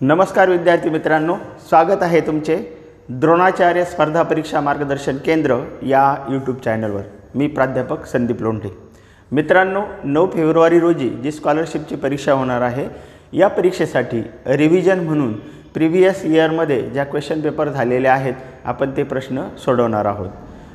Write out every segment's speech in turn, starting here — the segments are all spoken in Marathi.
नमस्कार विद्यार्थी मित्रांनो, स्वागत आहे तुमचे द्रोणाचार्य स्पर्धा परीक्षा मार्गदर्शन केंद्र या यूट्यूब चॅनलवर। मी प्राध्यापक संदीप लोंढे। मित्रांनो, 9 फेब्रुवारी रोजी जी स्कॉलरशिपची परीक्षा होणार आहे, या परीक्षेसाठी रिव्हिजन म्हणून प्रिव्हियस इयरमध्ये ज्या क्वेश्चन पेपर झालेले आहेत आपण ते प्रश्न सोडवणार आहोत।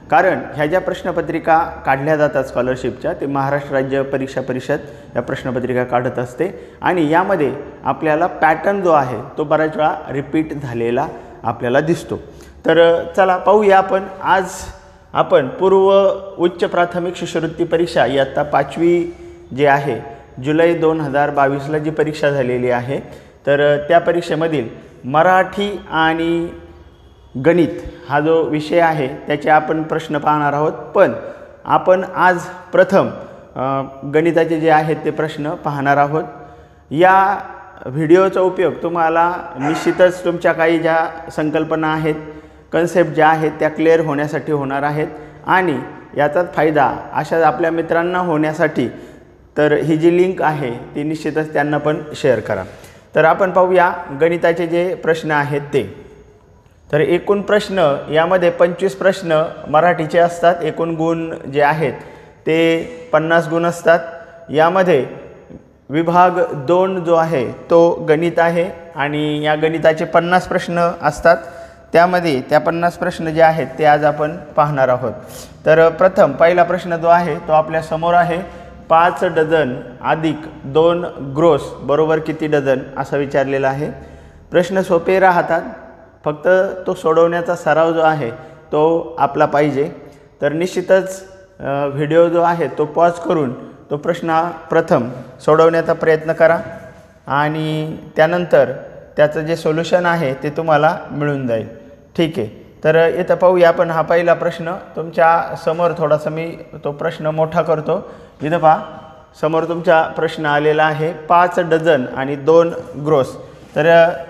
कारण ह्या ज्या प्रश्नपत्रिका काढल्या जातात स्कॉलरशिपच्या, ते महाराष्ट्र राज्य परीक्षा परिषद या प्रश्नपत्रिका काढत असते आणि यामध्ये आपल्याला पॅटर्न जो आहे तो बऱ्याच वेळा रिपीट झालेला आपल्याला दिसतो। तर चला पाहूया आपण पूर्व उच्च प्राथमिक शिष्यवृत्ती परीक्षा इयत्ता 5वी जी आहे जुलै 2022ला जी परीक्षा झालेली आहे, तर त्या परीक्षेमधील मराठी आणि गणित हा जो विषय आहे त्याचे आपण प्रश्न पाहणार आहोत। पण आपण आज प्रथम गणिताचे जे आहेत ते प्रश्न पाहणार आहोत। या व्हिडिओचा उपयोग तुम्हाला निश्चितच तुमच्या काही ज्या संकल्पना आहेत, कन्सेप्ट ज्या आहेत त्या क्लिअर होण्यासाठी होणार आहेत आणि याचाच फायदा अशा आपल्या मित्रांना होण्यासाठी तर ही जी लिंक आहे ती निश्चितच त्यांना पण शेअर करा। तर आपण पाहूया गणिताचे जे प्रश्न आहेत ते। तर एकूण प्रश्न यामध्ये 25 प्रश्न मराठीचे असतात। एकूण गुण जे आहेत ते 50 गुण असतात। यामध्ये विभाग 2 जो आहे तो गणित आहे आणि या गणिताचे 50 प्रश्न असतात। त्यामध्ये त्या 50 प्रश्न जे आहेत ते आज आपण पाहणार आहोत। तर प्रथम पहिला प्रश्न जो आहे तो आपल्या समोर आहे। 5 डझन अधिक 2 ग्रोस बरोबर किती डझन असा विचारलेला आहे। प्रश्न सोपे राहतात, फक्त तो सोडवण्याचा सराव जो आहे तो आपला पाहिजे। तर निश्चितच व्हिडिओ जो आहे तो पॉज करून तो प्रश्न प्रथम सोडवण्याचा प्रयत्न करा आणि त्यानंतर त्याचं जे सोल्युशन आहे ते तुम्हाला मिळून जाईल। ठीक आहे, तर इथं पाहूया आपण हा पहिला प्रश्न तुमच्या समोर। थोडासा मी तो प्रश्न मोठा करतो। इथं पहा, समोर तुमचा प्रश्न आलेला आहे 5 डझन आणि 2 ग्रोस। तर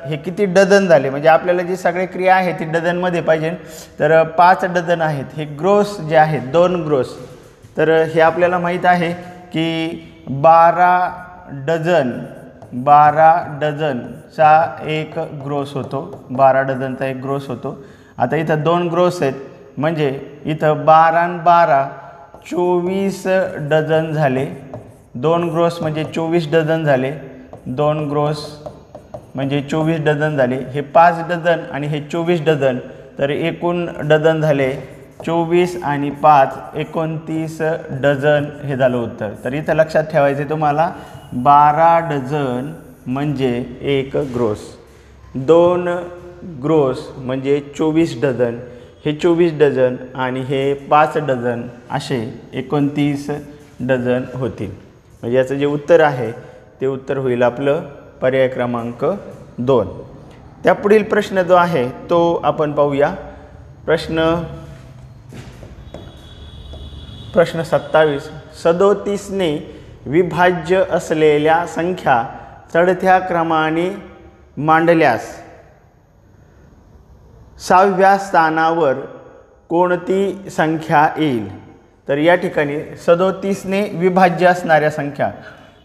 हे किती डझन झाले, म्हणजे आपल्याला जी सगळी क्रिया आहे ती डझनमध्ये पाहिजे। तर 5 डझन आहेत, हे ग्रोस जे आहेत 2 ग्रोस। तर हे आपल्याला माहीत आहे की 12 डझनचा एक ग्रोस होतो, 12 डझनचा एक ग्रोस होतो। आता इथं 2 ग्रोस आहेत, म्हणजे इथं 12 आणि 12 24 डझन झाले। 2 ग्रोस म्हणजे 24 डझन झाले। 2 ग्रोस म्हणजे 24 डझन झाले। हे 5 डझन आणि हे 24 डझन, तर एकूण डझन झाले 24 आणि 5 29 डझन हे झालं उत्तर। तर इथं लक्षात ठेवायचे तुम्हाला 12 डझन म्हणजे एक ग्रोस, 2 ग्रोस म्हणजे 24 डझन, हे 24 डझन आणि हे 5 डझन असे 29 डझन होतील। म्हणजे याचं जे उत्तर आहे ते उत्तर होईल आपलं पर्याय क्रमांक 2। त्या पुढील प्रश्न जो आहे तो आपण पाहूया। प्रश्न 27। 37 ने विभाज्य असलेल्या संख्या चढत्या क्रमाने मांडल्यास 6व्या स्थानावर कोणती संख्या येईल। तर या ठिकाणी 37 ने विभाज्य असणाऱ्या संख्या,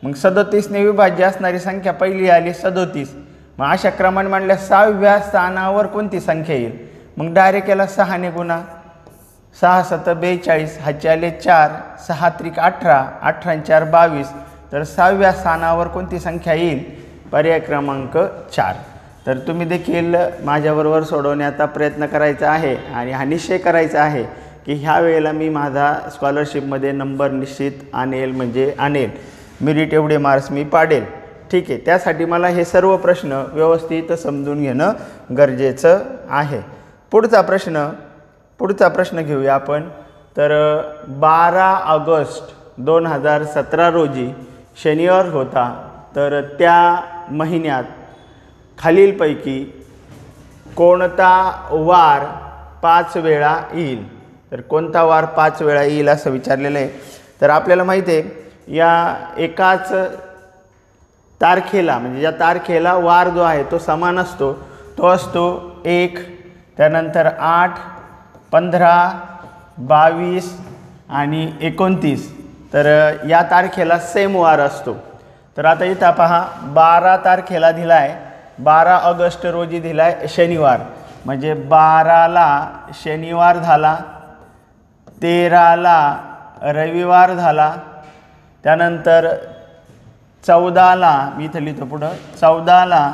मग 37 ने विभाज्य असणारी संख्या पहिली आली 37, मग अशा क्रमाने मांडल्या 6व्या स्थानावर कोणती संख्या येईल। मग डायरेक्ट याला 6 ने गुणा, 6 7 42, हाचे आले 4, 6 त्रिक 18, 18 4 22। तर 6व्या स्थानावर कोणती संख्या येईल, पर्याय क्रमांक 4। तर तुम्ही देखील माझ्याबरोबर सोडवण्याचा प्रयत्न करायचा आहे आणि हा निश्चय करायचा आहे की ह्या वेळेला मी माझा स्कॉलरशिपमध्ये नंबर निश्चित आणेल, म्हणजे आणेल, मेरिट एवढे मार्क्स मी पाडेल। ठीक आहे, त्यासाठी मला हे सर्व प्रश्न व्यवस्थित समजून घेणं गरजेचं आहे। पुढचा प्रश्न घेऊया आपण। तर 12 ऑगस्ट 2017 रोजी शनिवार होता, तर त्या महिन्यात खालीलपैकी कोणता वार 5 वेळा येईल। तर कोणता वार 5 वेळा येईल असं विचारलेलं आहे। तर आपल्याला माहिती आहे या एकाच तारखेला, म्हणजे या तारखेला वार जो आहे तो समान असतो, तो असतो 1, त्यानंतर 8, 15, 22 आणि 29। तर या तारखेला सेम वार असतो। तर आता इथं पहा 12 तारखेला दिला आहे, 12 ऑगस्ट रोजी दिला आहे शनिवार, म्हणजे 12ला शनिवार झाला, 13ला रविवार झाला, त्यानंतर 14ला मी इथं लिहितो पुढं 14ला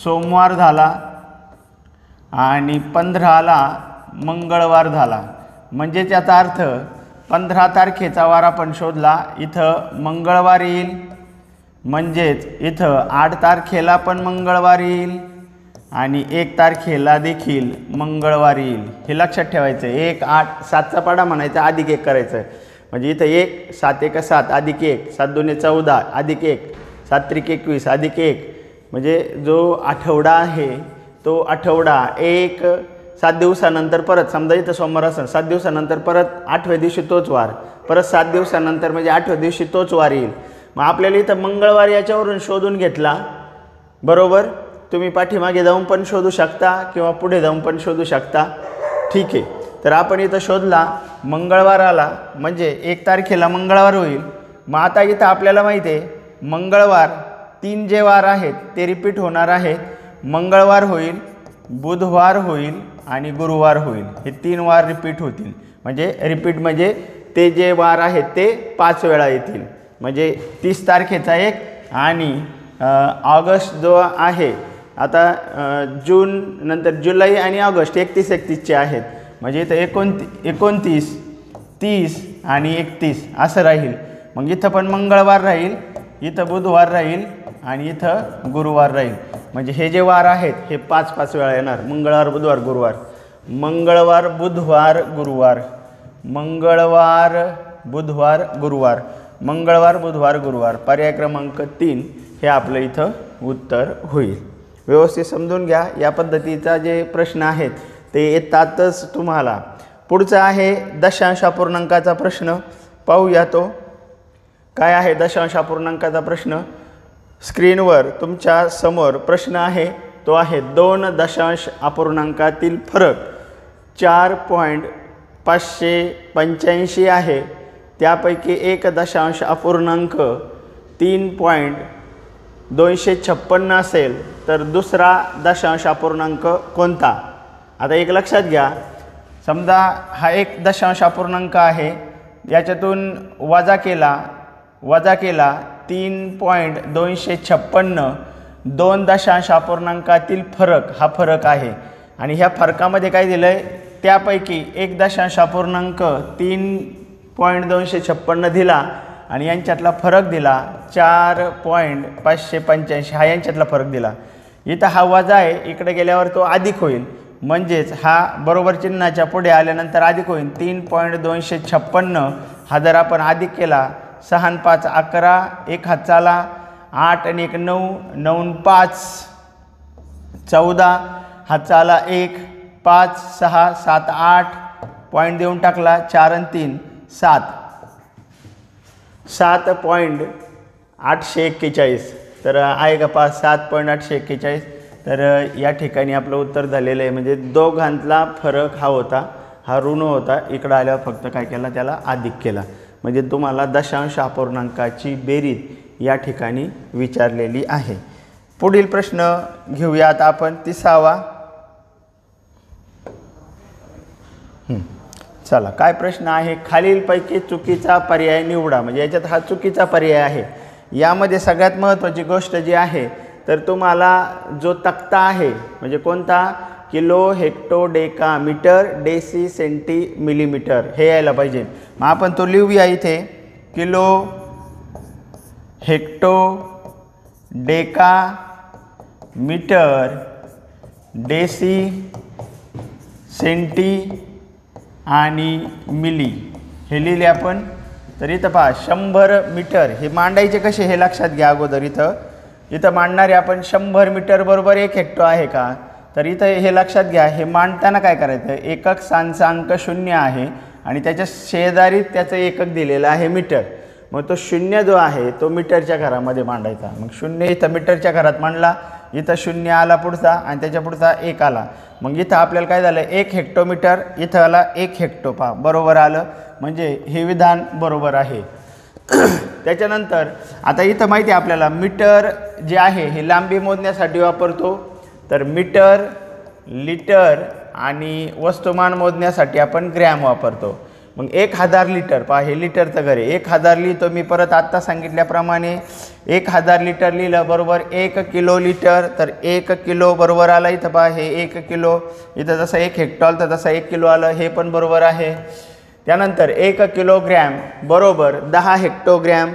सोमवार झाला आणि 15ला मंगळवार झाला. म्हणजे त्याचा अर्थ 15 तारखेचा वार आपण शोधला, इथं मंगळवार येईल, म्हणजेच इथं 8 तारखेला पण मंगळवार येईल आणि 1 तारखेला देखील मंगळवार येईल. हे लक्षात ठेवायचं. 1 8 7चा पाडा म्हणायचा, अधिक 1 करायचं. म्हणजे इथं 1 7 1 7 अधिक 1 7 2 14 अधिक 1 7 3 21 अधिक 1, म्हणजे जो आठवडा आहे तो आठवडा 1 7 दिवसानंतर परत, समजा इथं सोमवार असेल 7 दिवसानंतर परत 8व्या दिवशी तोच वार, परत 7 दिवसानंतर म्हणजे 8व्या दिवशी तोच वार येईल. मग आपल्याला इथं मंगळवार याच्यावरून शोधून घेतला, बरोबर. तुम्ही पाठीमागे जाऊन पण शोधू शकता किंवा पुढे जाऊन पण शोधू शकता. ठीक आहे, तर आपण इथं शोधला, मंगळवार आला, म्हणजे 1 तारखेला मंगळवार होईल. मग आता इथं आपल्याला माहिती आहे मंगळवार 3 जे वार आहेत ते रिपीट होणार आहेत. मंगळवार होईल, बुधवार होईल आणि गुरुवार होईल. हे 3 वार रिपीट होतील. म्हणजे रिपीट म्हणजे ते जे वार आहेत ते 5 वेळा येतील. म्हणजे 30 तारखेचा एक आणि ऑगस्ट जो आहे आता जून नंतर जुलै आणि ऑगस्ट 31 31चे आहेत. म्हणजे इथं 29 30 आणि 31 असं राहील. मग इथं पण मंगळवार राहील, इथं बुधवार राहील आणि इथं गुरुवार राहील. म्हणजे हे जे वार आहेत हे 5 5 वेळा येणार. मंगळवार बुधवार गुरुवार, मंगळवार बुधवार गुरुवार, मंगळवार बुधवार गुरुवार, मंगळवार बुधवार गुरुवार. पर्याय क्रमांक 3 हे आपलं इथं उत्तर होईल. व्यवस्थित समजून घ्या. या पद्धतीचा जे प्रश्न आहेत ते येतातच तुम्हाला. पुढचा आहे दशांश अपूर्णांकाचा प्रश्न. पाहूया तो काय आहे. दशांश अपूर्णांकाचा प्रश्न स्क्रीनवर तुमच्या समोर प्रश्न आहे. तो आहे 2 दशांश अपूर्णांकातील फरक 4.585 आहे. त्यापैकी 1 दशांश अपूर्णांक 3.256 असेल तर दुसरा दशांश अपूर्णांक कोणता. आता एक लक्षात घ्या, समजा हा 1 दशांश अपूर्णांक आहे, याच्यातून वजा केला 3.256, 2 दशांश अपूर्णांकातील फरक हा फरक आहे. आणि ह्या फरकामध्ये काय दिलं आहे, त्यापैकी 1 दशांश अपूर्णांक 3.256 दिला आणि यांच्यातला फरक दिला 4.585, हा यांच्यातला फरक दिला. इथं हा वजा आहे, इकडे गेल्यावर तो अधिक होईल. म्हणजेच हा बरोबर चिन्हाच्या पुढे आल्यानंतर अधिक होईल. 3.256 हा जर आपण अधिक केला, 6 आणि 5 11, 1 हाताला 8 आणि 1 9, 9 आणि 5 14, हाताला 1 5 6 7 8, पॉईंट देऊन टाकला 4 आणि 3 7, 7.841. तर आहे का 7.841. तर या ठिकाणी आपलं उत्तर झालेलं आहे. म्हणजे दोघांतला फरक हा होता, हा ऋण होता. इकडं आल्यावर फक्त काय केला, त्याला अधिक केला. म्हणजे तुम्हाला दशांश अपूर्णांकाची बेरीज या ठिकाणी विचारलेली आहे. पुढील प्रश्न घेऊयात आपण 30वा. चला, काय प्रश्न आहे. खालीलपैकी चुकीचा पर्याय निवडा. म्हणजे याच्यात हा चुकीचा पर्याय आहे. यामध्ये सगळ्यात महत्त्वाची गोष्ट जी आहे, तर तुम्हाला जो तक्ता आहे म्हणजे कोणता, kilo hecto deca metre deci centi millimetre हे यायला पाहिजे. मग आपण तो लिहूया इथे. Kilo hecto deca metre deci centi आणि मिली हे लिहिले आपण. तर इथं पहा 100 मीटर हे मांडायचे कसे हे लक्षात घ्या अगोदर. इथं मांडणारे आपण 100 मीटर बरोबर 1 हेक्टो आहे का, तर इथं हे लक्षात घ्या. हे मांडताना काय करायचं, एकक स्थानचा अंक 0 आहे आणि त्याच्या शेजारी त्याचं एकक दिलेलं आहे मीटर. मग तो 0 जो आहे तो मीटरच्या घरामध्ये मांडायचा. मग 0 इथं मीटरच्या घरात मांडला, इथं 0 आला पुढचा आणि त्याच्या पुढचा 1 आला. मग इथं आपल्याला काय झालं, 1 हेक्टोमीटर, इथं आला 1 हेक्टो. पहा बरोबर आलं. म्हणजे हे विधान बरोबर आहे. त्याच्यानंतर आता इथं माहिती आहे आपल्याला मीटर जे आहे हे लांबी मोजण्यासाठी वापरतो, तर मीटर, लिटर आणि वस्तुमान मोजण्यासाठी आपण ग्रॅम वापरतो। मग 1000 लिटर, पहा हे लिटरचं घर आहे, 1000 लिहितो मी, परत आत्ता सांगितल्याप्रमाणे 1000 लिटर लिहिलं बरोबर 1 किलो लिटर, तर 1 किलो बरोबर आलं इथं, पहा हे 1 किलो, इथं जसं 1 हेक्टॉल तर तसं 1 किलो आलं, हे पण बरोबर आहे। त्यानंतर 1 किलोग्रॅम बरोबर 10 हेक्टोग्रॅम,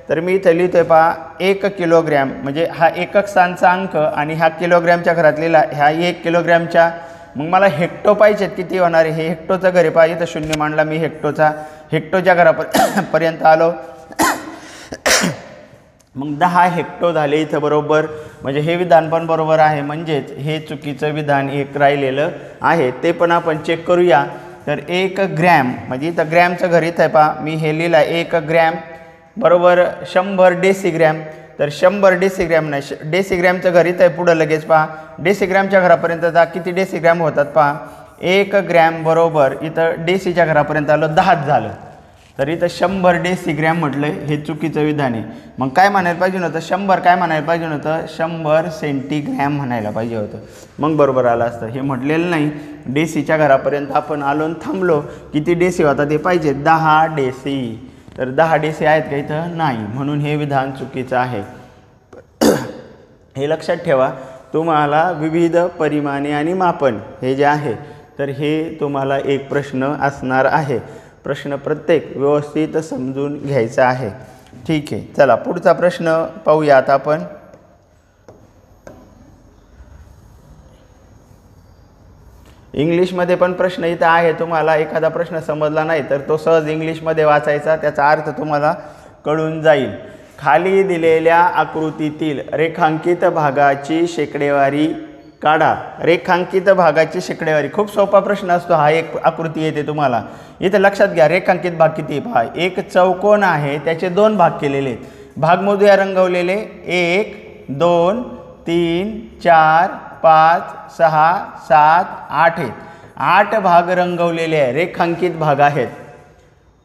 तर मी इथं लिहितोय पहा 1 किलोग्रॅम, म्हणजे हा एकक स्थानचा अंक आणि हा किलोग्रॅमच्या घरात लिहिला, ह्या 1 किलोग्रॅमच्या। मग मला हेक्टो पाहिजेत, किती होणार आहे, हे हेक्टोचं घर आहे, पहा इथं शून्य मांडला मी हेक्टोच्या घरापर्यंत आलो। मग 10 हेक्टो झाले इथं बरोबर, म्हणजे हे विधान पण बरोबर आहे, म्हणजेच हे चुकीचं विधान एक राहिलेलं आहे, ते पण आपण चेक करूया। तर 1 ग्रॅम, म्हणजे इथं ग्रॅमचं घर इथं आहे, पहा मी हे लिहिलं 1 ग्रॅम बरोबर 100 डेसिग्रॅम, तर 100 डेसिग्रॅम नाही, डेसिग्रॅमचं घर इथं आहे पुढं लगेच, पहा डेसिग्रॅमच्या घरापर्यंत जा, किती डेसिग्रॅम होतात पहा, 1 ग्रॅम बरोबर इथं डेसीच्या घरापर्यंत आलो 10 झालं, तर इथं 100 डेसिग्रॅम म्हटलं, हे चुकीचं विधान आहे। मग काय म्हणायला पाहिजे नव्हतं, 100 काय म्हणायला पाहिजे नव्हतं, 100 सेंटीग्रॅम म्हणायला पाहिजे होतं, मग बरोबर आलं असतं। हे म्हटलेलं नाही, डेसीच्या घरापर्यंत आपण आलो थांबलो, किती डेसी होता ते पाहिजे, 10 डेसी, तर 10 डेसी आहेत का इथं, नाही, म्हणून हे विधान चुकीचं आहे। हे लक्षात ठेवा, तुम्हाला विविध परिमाणे आणि मापन हे जे आहे, तर हे तुम्हाला एक प्रश्न असणार आहे, प्रश्न प्रत्येक व्यवस्थित समजून घ्यायचा आहे। ठीक आहे, चला पुढचा प्रश्न पाहूया आता आपण। इंग्लिशमध्ये पण प्रश्न इथं आहे, तुम्हाला एखादा प्रश्न समजला नाही तर तो सहज इंग्लिशमध्ये वाचायचा, त्याचा अर्थ तुम्हाला कळून जाईल। खाली दिलेल्या आकृतीतील रेखांकित भागाची शेकडेवारी काढा। रेखांकित भागाची शेकडेवारी, खूप सोपा प्रश्न असतो हा, एक आकृती येते तुम्हाला, इथं लक्षात घ्या रेखांकित भाग किती, पहा एक चौकोन आहे, त्याचे 2 भाग केलेले आहेत, भाग मोजूया रंगवलेले, 1 2 3 4 5 6 7 8 आहेत, 8 भाग रंगवलेले आहे, रेखांकित भाग आहेत।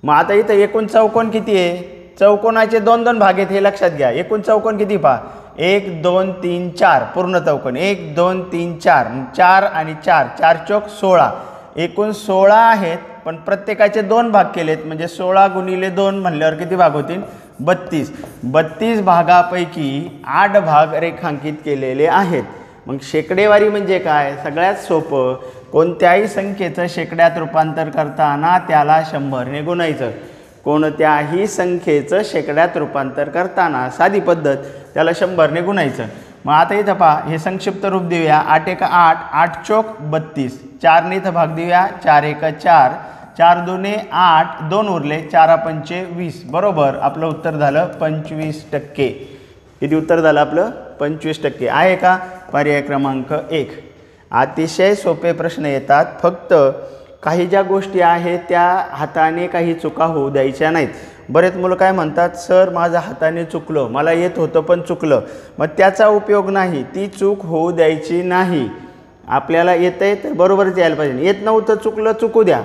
मग आता इथं एकूण चौकोन किती आहे, चौकोनाचे 2-2 भाग आहेत, हे लक्षात घ्या, एकूण चौकोन किती पहा, 1 2 3 4 पूर्ण चौकोन, 1 2 3 4, 4 आणि 4, 4 चौक 16, एकूण 16 आहेत, पण प्रत्येकाचे 2 भाग केलेत, म्हणजे 16 गुणिले 2 म्हणल्यावर किती भाग होतील, 32, 32 भागापैकी 8 भाग रेखांकित केलेले आहेत। मग शेकडेवारी म्हणजे काय, सगळ्यात सोपं, कोणत्याही संख्येचं शेकड्यात रूपांतर करताना त्याला 100ने गुणायचं, कोणत्याही संख्येचं शेकड्यात रूपांतर करताना साधी पद्धत, त्याला 100ने गुणायचं। मग आता इथं पहा, हे संक्षिप्त रूप देऊया, 8 1 8, 8 चौक 32, 4ने इथं भाग देऊया, 4 1 4, 4 2 8, 2 उरले, 4 5 20, बरोबर आपलं उत्तर झालं 25%। किती उत्तर झालं आपलं, 25% आहे का, पर्याय क्रमांक 1। अतिशय सोपे प्रश्न येतात, फक्त काही ज्या गोष्टी आहेत त्या हाताने काही चुका होऊ द्यायच्या नाहीत। बरेच मुलं काय म्हणतात, सर माझं हाताने चुकलं, मला येत होतं पण चुकलं, मग त्याचा उपयोग नाही, ती चूक होऊ द्यायची नाही। आपल्याला येतंय तर बरोबरच यायला पाहिजे, येत नव्हतं चुकलं चुकू द्या,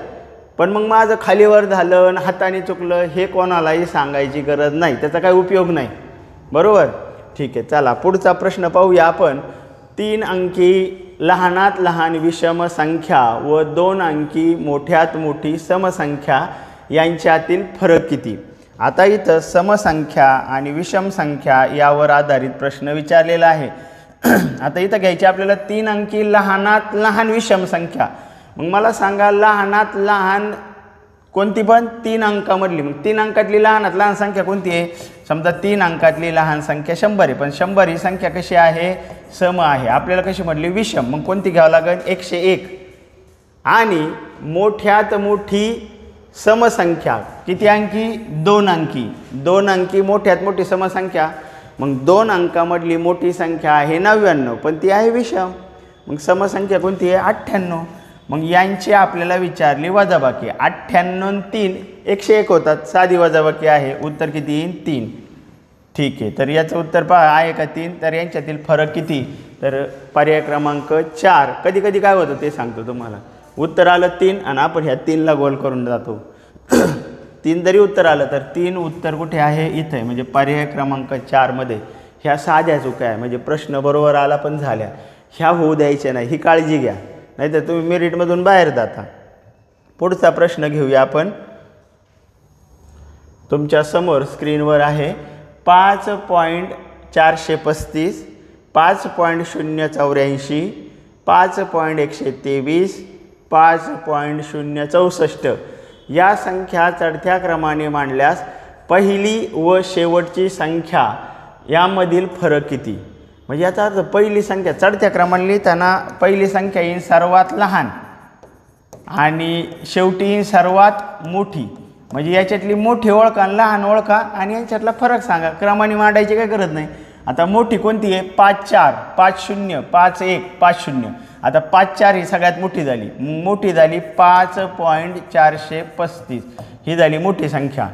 पण मग माझं खालीवर झालं आणि हाताने चुकलं हे कोणालाही सांगायची गरज नाही, त्याचा काही उपयोग नाही, बरोबर। ठीक आहे, चला पुढचा प्रश्न पाहूया आपण। 3 अंकी लहानात लहान विषम संख्या व 2 अंकी मोठ्यात मोठी समसंख्या यांच्यातील फरक किती। आता इथं समसंख्या आणि विषम संख्या यावर आधारित प्रश्न विचारलेला आहे। आता इथं घ्यायची आपल्याला 3 अंकी लहानात लहान विषम संख्या, मग मला सांगा लहानात लहान कोणती पण 3 अंकामधली, मग 3 अंकातली लहानात लहान संख्या कोणती आहे, समजा 3 अंकातली लहान संख्या 100 आहे, पण 100 ही संख्या कशी आहे, सम आहे, आपल्याला कशी म्हटली विषम, मग कोणती घ्यावं लागेल 101। आणि मोठ्यात मोठी समसंख्या किती अंकी, 2 अंकी, 2 अंकी मोठ्यात मोठी समसंख्या, मग 2 अंकामधली मोठी संख्या आहे 99, पण ती आहे विषम, मग समसंख्या कोणती आहे 98। मग यांची आपल्याला विचारली वजाबाकी, 98 आणि 3 101 होतात, साधी वजाबाकी आहे, उत्तर किती येईल 3। ठीक आहे, तर याचं उत्तर पहा आहे का 3, तर यांच्यातील फरक किती, तर पर्याय क्रमांक 4। कधी कधी काय होतं ते सांगतो तुम्हाला, उत्तर आलं 3 आणि आपण ह्या 3ला गोल करून जातो। 3 जरी उत्तर आलं तर 3 उत्तर कुठे आहे इथे, म्हणजे पर्याय क्रमांक 4 मध्ये. ह्या साध्या चुका आहे, म्हणजे प्रश्न बरोबर आला पण झाल्या, ह्या होऊ द्यायच्या नाही, ही काळजी घ्या, नाहीतर तुम्ही मेरिटमधून बाहेर जाता. पुढचा प्रश्न घेऊया आपण. तुमच्या समोर स्क्रीनवर आहे 5.435, 5.084, 5.123, 5.064 या संख्या चढत्या क्रमाने मांडल्यास पहिली व शेवटची संख्या यामधील फरक किती. म्हणजे याचा अर्थ पहिली संख्या चढत्या क्रमाने लिहिताना पहिली संख्या येईल सर्वात लहान आणि शेवटी येईल सर्वात मोठी. म्हणजे याच्यातली मोठी ओळखा आणि लहान ओळखा आणि यांच्यातला फरक सांगा. क्रमाने मांडायची काही गरज नाही. आता मोठी कोणती आहे? 5-4, 5-0, 5-1, 5-0. आता 5-4 ही सगळ्यात मोठी झाली. मोठी झाली 5.435, ही झाली मोठी संख्या.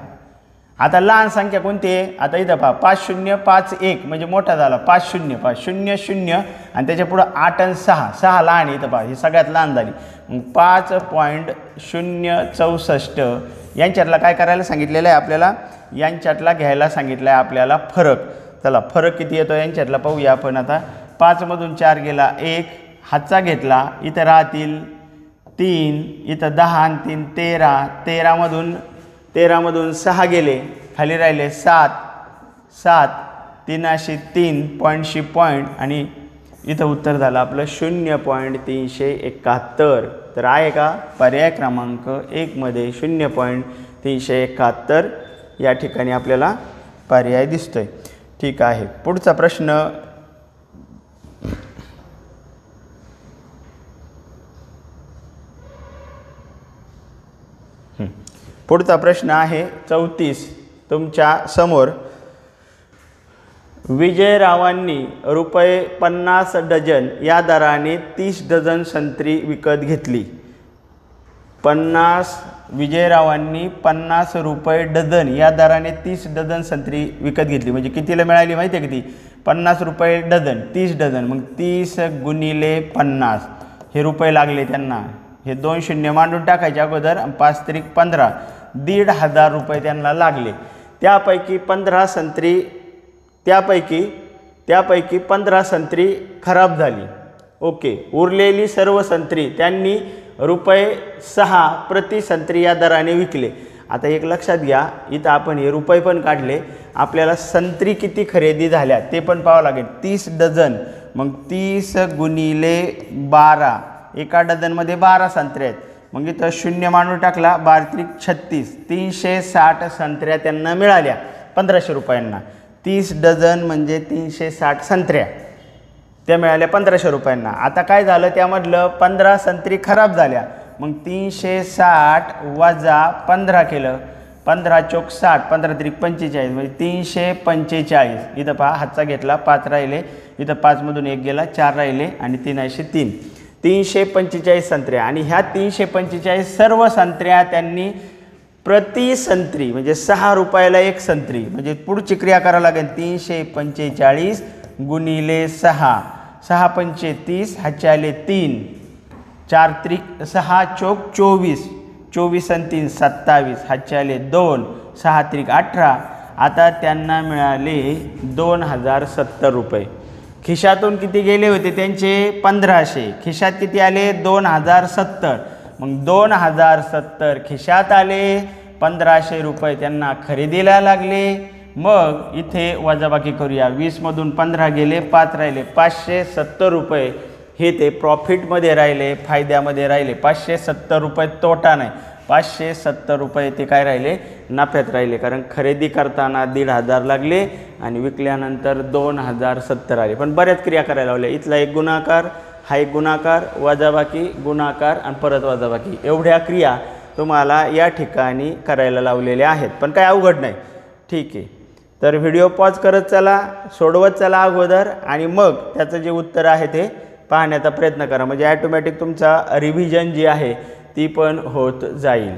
आता लहान संख्या कोणती आहे? आता इथं पहा 5-0, 5-1 म्हणजे मोठा झाला. 5-0, 5-0-0 आणि त्याच्या पुढं 8 आणि 6 लहान आहे. इथं पहा ही सगळ्यात लहान झाली. मग 5.064 यांच्यातला काय करायला सांगितलेलं आहे आपल्याला? यांच्यातला घ्यायला सांगितलं आहे आपल्याला फरक. चला फरक किती येतो यांच्यातला पाहूया आपण. आता 5 मधून 4 गेला 1, हातचा घेतला, इथं राहतील 3, इथं 10 आणि 3 13, 13 मधून 6 गेले, खाली राहिले 7, 3 पॉईंटशी पॉईंट आणि इथं उत्तर झालं आपलं 0.371. तर आहे का पर्याय क्रमांक 1 मध्ये 0.371 या ठिकाणी आपल्याला पर्याय दिसतोय. ठीक आहे. पुढचा प्रश्न आहे 34 तुमच्या समोर. विजयरावांनी ₹50 डझन या दराने 30 डझन संत्री विकत घेतली. विजयरावांनी ₹50 डझन या दराने 30 डझन संत्री विकत घेतली. म्हणजे कितीला मिळाली माहिती आहे किती? ₹50 डझन, 30 डझन. मग 30 गुणिले 50 हे रुपये लागले त्यांना. हे 2 शून्य मांडून टाकायचे अगोदर. 5 त्रिक 15, 1,500 रुपये त्यांना लागले. त्यापैकी 15 संत्री खराब झाली. ओके. उरलेली सर्व संत्री त्यांनी ₹6 प्रति संत्री या दराने विकले. आता एक लक्षात घ्या, इथं आपण हे रुपये पण काढले, आपल्याला संत्री किती खरेदी झाल्या ते पण पाहावं लागेल. 30 डझन, मग 30 गुणिले 12, एका डझनमध्ये 12 संत्र्या आहेत. मग इथं शून्य मांडून टाकला, 12 त्रिक 36, 360 संत्र्या त्यांना मिळाल्या 1500 रुपयांना. 30 डझन म्हणजे 360 संत्र्या त्या मिळाल्या 1500 रुपयांना. आता काय झालं, त्यामधलं 15 संत्री खराब झाल्या. मग 360 वजा 15 केलं, 15 चौक 60, 15 त्रिक 45 म्हणजे 345. इथं पहा हातचा घेतला, 5 राहिले, इथं 5 मधून 1 गेला, 4 राहिले आणि 3 345 संत्र्या. आणि ह्या 345 सर्व संत्र्या त्यांनी प्रति संत्री म्हणजे 6 रुपयाला एक संत्री, म्हणजे पुढची क्रिया करावं लागेल. 345 गुणिले 6, 6 पंचे 30, हातचे आले 3, 4 त्रिक 6 चौक 24, 24 आणि 3 27, हातचे आले 2, 6 त्रिक 18. आता त्यांना मिळाले 2070 रुपये. खिशातून किती गेले होते त्यांचे? 1500. खिशात किती आले? 2070. मग 2070 खिशात आले, 1500 रुपये त्यांना खरेदीला लागले. मग इथे वजाबाकी करूया. 20 मधून 15 गेले, 5 राहिले, 570 रुपये हे ते प्रॉफिटमध्ये राहिले, फायद्यामध्ये राहिले. 570 रुपये तोटा नाही, 570 रुपये ते काय राहिले? नफ्यात राहिले. कारण खरेदी करताना 1,500 लागले आणि विकल्यानंतर 2070 आले. पण बऱ्याच क्रिया करायला लावल्या. इथला एक गुणाकार, हा एक गुणाकार, वजाबाकी, गुणाकार आणि परत वजाबाकी, एवढ्या क्रिया तुम्हाला या ठिकाणी करायला लावलेल्या आहेत. पण काय अवघड नाही. ठीक आहे. तर व्हिडिओ पॉज करत चला, सोडवत चला अगोदर आणि मग त्याचं जे उत्तर आहे ते पाहण्याचा प्रयत्न करा. म्हणजे ॲटोमॅटिक तुमचा रिव्हिजन जी आहे ती पण होत जाईल.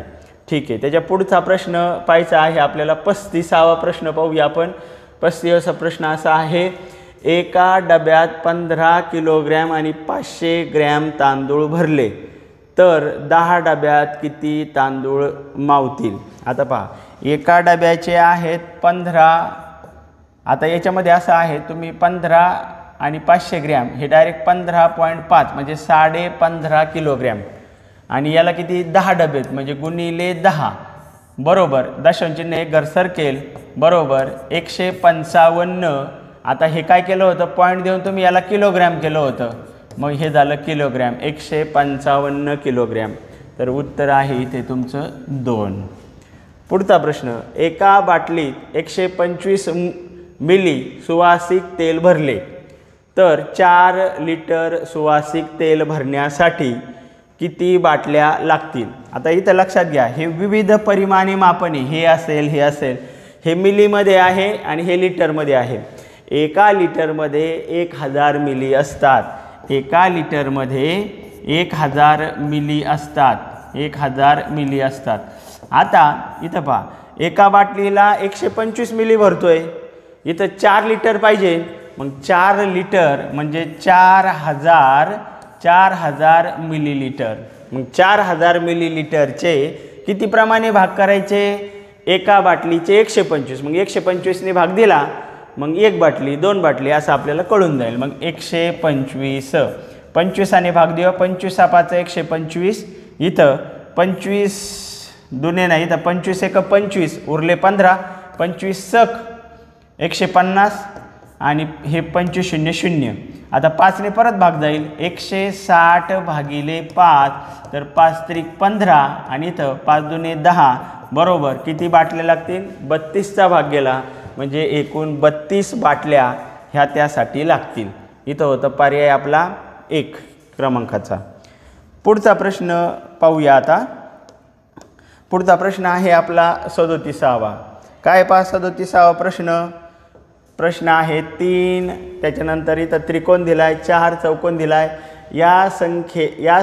ठीक आहे. त्याच्या पुढचा प्रश्न पाहायचा आहे आपल्याला. 35वा प्रश्न पाहूया आपण. 35वा प्रश्न असा आहे, एका डब्यात 15 किलोग्रॅम आणि 500 ग्रॅम तांदूळ भरले तर 10 डब्यात किती तांदूळ मावतील? आता पहा एका डब्याचे आहेत 15. आता याच्यामध्ये असं आहे तुम्ही 15 आणि 500 ग्रॅम हे डायरेक्ट 15.5 म्हणजे 15.5 किलोग्रॅम आणि याला किती 10 डबे आहेत म्हणजे गुणिले 10 बरोबर दशांश चिन्ह एक घर सर्केल बरोबर 155. आता हे काय केलं होतं पॉईंट देऊन तुम्ही याला किलोग्रॅम केलं होतं मग हे झालं किलोग्रॅम 155 किलोग्रॅम. तर उत्तर आहे इथे तुमचं 2. पुढचा प्रश्न एका बाटलीत 125 मिली सुवासिक तेल भरले तर 4 लिटर सुवासिक तेल भरण्यासाठी किती बाटल्या लागतील. आता इथं लक्षात घ्या हे विविध परिमाणी मापने हे असेल हे मिलीमध्ये आहे आणि हे लिटरमध्ये आहे. एका लिटरमध्ये 1000 मिली असतात. एका लिटरमध्ये 1000 मिली असतात. 1000 मिली असतात. आता इथं पहा एका बाटलीला 125 मिली भरतोय इथं 4 लिटर पाहिजे मग 4 लिटर म्हणजे 4000 मिलीलिटर. मग 4000 मिलीलिटरचे किती प्रमाणे भाग करायचे एका बाटलीचे 125 मग 125ने भाग दिला मग 1 बाटली 2 बाटली असं आपल्याला कळून जाईल. मग 125 25ने भाग देऊ 25 5 125 इथं 25 दुने नाही इथं 25 1 25 उरले 15 25 सक 150 आणि हे 25 0 0. आता 5ने परत भाग जाईल 160 भागिले 5 तर 5 त्रिक 15 आणि इथं 5 दुने 10 बरोबर किती बाटल्या लागतील 32चा भाग गेला म्हणजे एकूण 32 बाटल्या ह्या त्यासाठी लागतील. इथं होतं पर्याय आपला 1 क्रमांकाचा. पुढचा प्रश्न पाहूया. आता पुढचा प्रश्न आहे आपला 37वा. काय पहा 37वा प्रश्न आहे 3 त्याच्यानंतर इथं त्रिकोण दिलाय 4 चौकोन दिलाय. या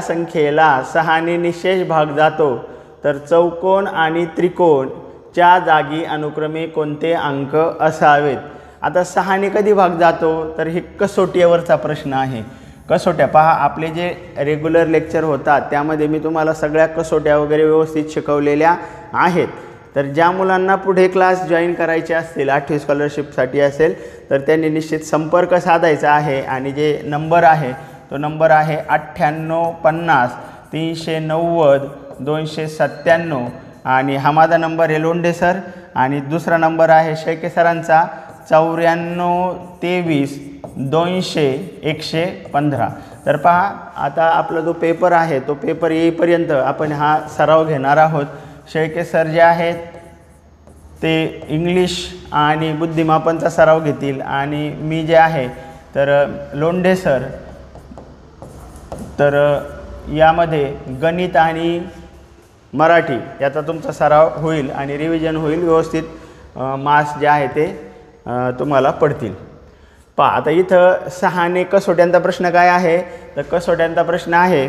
संख्येला 6ने निशेष भाग जातो तर चौकोन आणि त्रिकोणच्या जागी अनुक्रमे कोणते अंक असावेत. आता 6ने कधी भाग जातो तर हे कसोटीवरचा प्रश्न आहे. कसोट्या पहा आपले जे रेग्युलर लेक्चर होतात त्यामध्ये मी तुम्हाला सगळ्या कसोट्या वगैरे व्यवस्थित शिकवलेल्या आहेत. तर ज्या मुलांना पुढे क्लास जॉईन करायचे असतील 8वी स्कॉलरशिपसाठी असेल तर त्यांनी निश्चित संपर्क साधायचा आहे आणि जे नंबर आहे तो नंबर आहे 9850 390 297 आणि हा माझा नंबर आहे लोंढे सर आणि दुसरा नंबर आहे शेळके सरांचा 94 23 200 115. तर पहा आता आपला जो पेपर आहे तो पेपर येईपर्यंत आपण हा सराव घेणार आहोत. शेळके सर जे आहेत ते इंग्लिश आणि बुद्धिमापनचा सराव घेतील आणि मी जे आहे तर लोंढे सर तर यामध्ये गणित आणि मराठी याचा तुमचा सराव होईल आणि रिव्हिजन होईल व्यवस्थित. मार्क्स जे आहे ते तुम्हाला पडतील. पहा आता इथं 6ने कसोट्यांचा प्रश्न काय आहे तर कसोट्यांचा प्रश्न आहे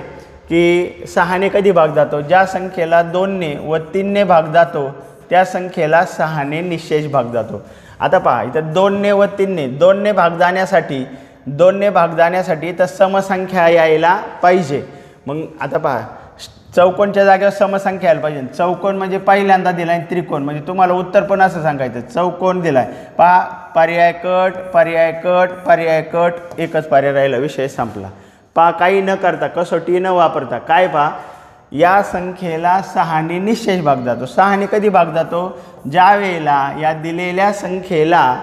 की 6ने कधी भाग जातो. ज्या संख्येला 2ने व 3ने भाग जातो त्या संख्येला 6ने निशेष भाग जातो. आता पहा इथं 2ने व 3ने 2ने भाग जाण्यासाठी इथं समसंख्या यायला पाहिजे. मग आता पहा चौकोनच्या जागेवर समसंख्या यायला पाहिजे. चौकोन म्हणजे पहिल्यांदा दिला आहे त्रिकोण म्हणजे तुम्हाला उत्तर पण असं सांगायचं चौकोन दिला आहे. पहा पर्याय कट एकच पर्याय राहिला विषय संपला. पहा काही न करता कसोटी न वापरता काय पहा या संख्येला 6ने निशेष भाग जातो. 6ने कधी भाग जातो ज्या वेळेला या दिलेल्या संख्येला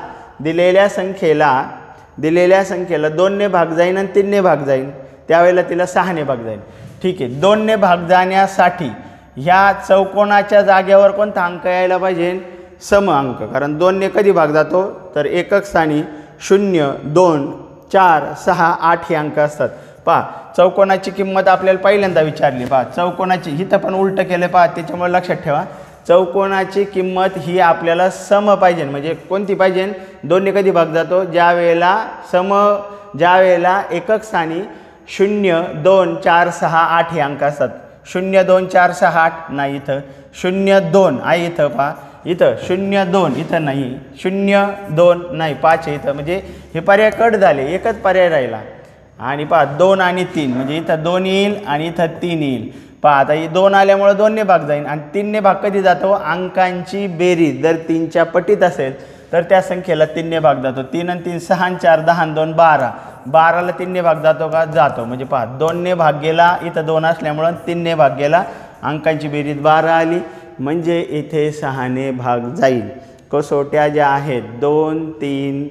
2ने भाग जाईन आणि 3ने भाग जाईन त्यावेळेला तिला 6ने भाग जाईल. ठीक आहे 2ने भाग जाण्यासाठी ह्या चौकोनाच्या जागेवर कोणता अंक यायला पाहिजे सम अंक. कारण 2ने कधी भाग जातो तर एकक स्थानी 0 2 4 6 8 हे अंक असतात. पहा चौकोनाची किंमत आपल्याला पहिल्यांदा विचारली. पहा चौकोनाची हिथं पण उलटं केलं पहा त्याच्यामुळे लक्षात ठेवा चौकोनाची किंमत ही आपल्याला सम पाहिजे. म्हणजे कोणती पाहिजे 2ने कधी भाग जातो ज्या वेळेला एकक स्थानी 0 2 4 6 8 हे अंक असतात. 0 2 4 6 8 नाही इथं 0 2 आहे इथं पहा इथं 0 2 इथं नाही 0 2 नाही 5 इथं म्हणजे हे पर्याय कट झाले एकच पर्याय राहिला. आणि पहा 2 आणि 3 म्हणजे इथं 2 येईल आणि इथं 3 येईल. पहा आता ही 2 आल्यामुळे 2ने भाग जाईल आणि 3ने भाग कधी जातो अंकांची बेरीज जर 3च्या पटीत असेल तर त्या संख्येला 3ने भाग जातो। 3 आणि 3 6 आणि 4 10 आणि 2 12, 12ला 3ने भाग जातो का जातो, म्हणजे पहा 2ने भाग गेला, इथं 2 असल्यामुळं 3ने भाग गेला, अंकांची बेरीज 12 आली, म्हणजे इथे 6ने भाग जाईल। कसोट्या ज्या आहेत 2 3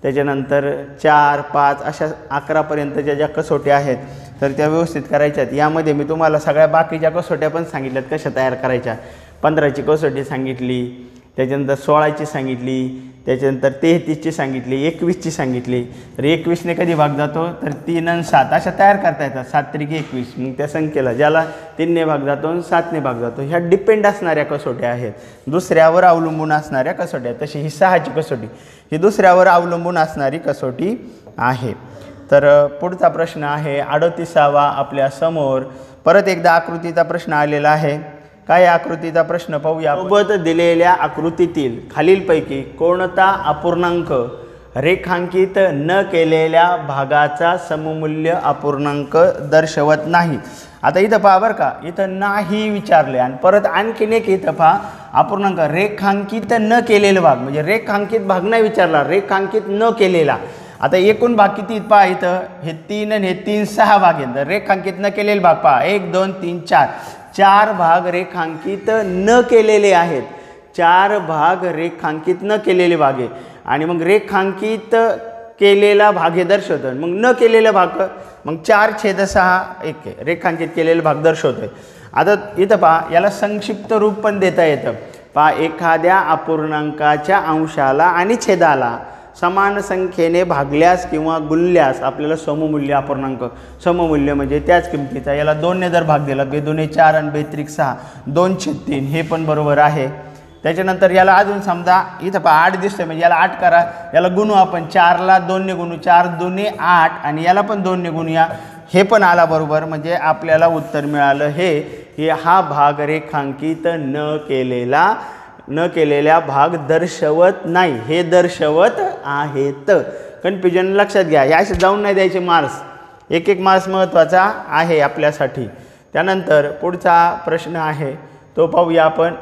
त्याच्यानंतर 4 5 अशा 11पर्यंतच्या ज्या कसोट्या आहेत तर त्या व्यवस्थित करायच्यात। यामध्ये मी तुम्हाला सगळ्या बाकीच्या कसोट्या पण सांगितल्यात कशा तयार करायच्या। 15ची कसोटी सांगितली, त्याच्यानंतर 16ची सांगितली, त्याच्यानंतर 33ची सांगितली, 21ची सांगितली। तर 21ने कधी भाग जातो तर 3 आणि 7 अशा तयार करता येतात, 7 त्रिक 21, मग त्या संख्येला ज्याला 3ने भाग जातो आणि 7ने भाग जातो ह्या डिपेंड असणाऱ्या कसोट्या आहेत, दुसऱ्यावर अवलंबून असणाऱ्या कसोट्या। तशी ही 6ची कसोटी ही दुसऱ्यावर अवलंबून असणारी कसोटी आहे। तर पुढचा प्रश्न आहे 38वा आपल्या समोर। परत एकदा आकृतीचा प्रश्न आलेला आहे। काय आकृतीचा प्रश्न पाहूया। सोबत दिलेल्या आकृतीतील खालीलपैकी कोणता अपूर्णांक रेखांकित न केलेल्या भागाचा सममूल्य अपूर्णांक दर्शवत नाही। आता इथं पहा बरं का, इथं नाही विचारले आणि परत आणखीन एक इथं पहा अपूर्णांक रेखांकित न केलेला भाग, म्हणजे रेखांकित भाग नाही विचारला, रेखांकित न केलेला। आता एकूण भाग किती पहा, इथं हे 3 आणि हे 3 6 भाग आहेत, रेखांकित न केलेले भाग पहा 1 2 3 4, 4 भाग रेखांकित न केलेले आहेत, 4 भाग रेखांकित न केलेले भाग आहे। आणि मग रेखांकित केलेला भाग हे दर्शवतो, मग न केलेला भाग मग 4/6 एक रेखांकित केलेला भाग दर्शवतोय। आता इथं पहा याला संक्षिप्त रूप पण देता येतं। पहा एखाद्या अपूर्णांकाच्या अंशाला आणि छेदाला समान संख्येने भागल्यास किंवा गुणल्यास आपल्याला सममूल्य अपूर्णांक, सममूल्य म्हणजे त्याच किमतीचा, याला 2ने जर भाग दिला 2 2 4 आणि 2 3 6 2/3 हे पण बरोबर आहे। त्याच्यानंतर याला अजून समजा इथं पहा 8 दिसतंय, म्हणजे याला 8 करा, याला गुणू आपण 4ला 2ने गुणू, 4 2 8 आणि याला पण 2ने गुणूया, हे पण आला बरोबर, म्हणजे आपल्याला उत्तर मिळालं हे हा भाग रेखांकित न केलेल्या भाग दर्शवत नाही, हे दर्शवत आहेत। कन्फ्युजन लक्षात घ्या, या असे जाऊन नाही द्यायचे मार्क्स, एक एक मार्क्स महत्त्वाचा आहे आपल्यासाठी। त्यानंतर पुढचा प्रश्न आहे तो पाहूया आपण।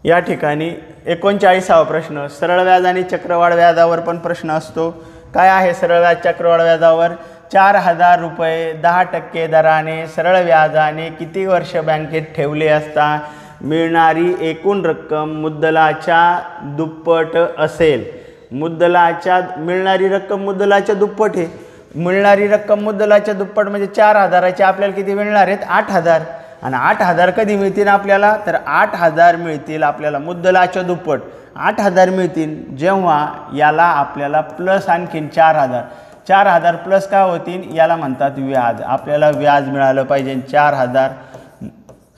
या ठिकाणी 39वा प्रश्न, सरळ व्याज आणि चक्रवाढ व्याजावर पण प्रश्न असतो। काय आहे सरळ व्याज चक्रवाढ व्याजावर? 4000 रुपये 10% दराने सरळ व्याजाने किती वर्ष बँकेत ठेवले असता मिळणारी एकूण रक्कम मुद्दलाच्या दुप्पट असेल। मिळणारी रक्कम मुद्दलाच्या दुप्पट आहे, मिळणारी रक्कम मुद्दलाच्या दुप्पट म्हणजे 4000चे आपल्याला किती मिळणार आहेत 8000, आणि 8000 कधी मिळतील आपल्याला तर 8000 मिळतील आपल्याला मुद्दलाच्या दुप्पट 8000 मिळतील जेव्हा याला आपल्याला प्लस आणखीन 4000 प्लस काय होतील याला म्हणतात व्याज। आपल्याला व्याज मिळालं पाहिजे 4000।